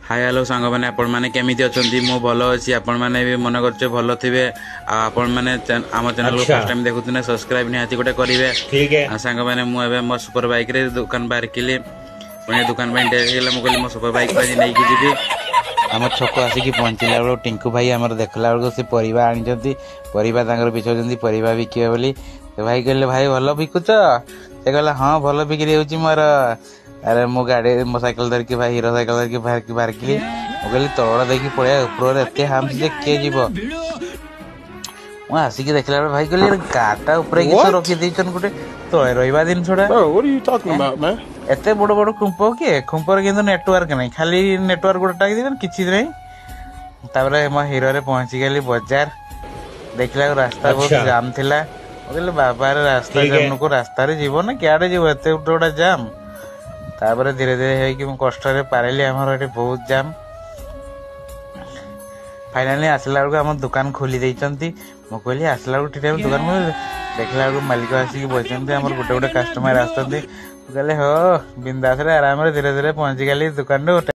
Hi hello सांग मैंने आपण मैंने केमिति अछंती मो भलो अछि आपण मैंने भी मन करछे भलो थिबे आपण मैंने आम चैनल को फर्स्ट टाइम देखुतने सब्सक्राइब निहाती गोटे करिवे ठीक है सांग मैंने मु एबे मो सुपर बाइक रे दुकान बाहर किले पुणे दुकान पे डेला मु कहली मो सुपर बाइक पे नै कि जीबी आम छक आसिक पहुँचला बेलू टिंकू भाई आमर देखला बेलू से परिवा आनी परिवा बिचार परिवा बिके बोली भाई कहले भाई भल बिकुच से कहला हाँ भल बिक्री हो मोर अरे मो गाड़ी मो साइकिल धरिकी भाई हीरो साइकिल धरिकी बाहर किली मु कहली तल देखी पड़े ऊपर एत हाम से किए जीव आसिक देखला भाई कहली गाटा ऊपर किस रखी देछन गोटे तले रहिबा दिन छोड़ा एत बड़ बड़ खुंप किए खुंपर किंतु नेटवर्क नहीं खाली नेटवर्क गोटे टाक देबन किछि नहीं तापर मो हीरो रे पहुंची गेली बाजार देखला रास्ता बहुत जाम थिला कहले बाबा रे रास्ता जाम को रास्ता रे जीव ना क्याडे जीव एत गोटे जाम तापर धीरे धीरे है मु कष्ट पारिली आमर ये बहुत जाम फाइनाली आसला बेलू आम दुकान खोली देइचंती मु कहली आसला बेलू ठीक टाइम दुकान खोली देखला बेलू मालिक आसिक बसंती आमर गोटे गोटे कस्टमर आसते कहले हो बिंदास रे आराम रे धीरे धीरे पहुंची गली दुकान रे।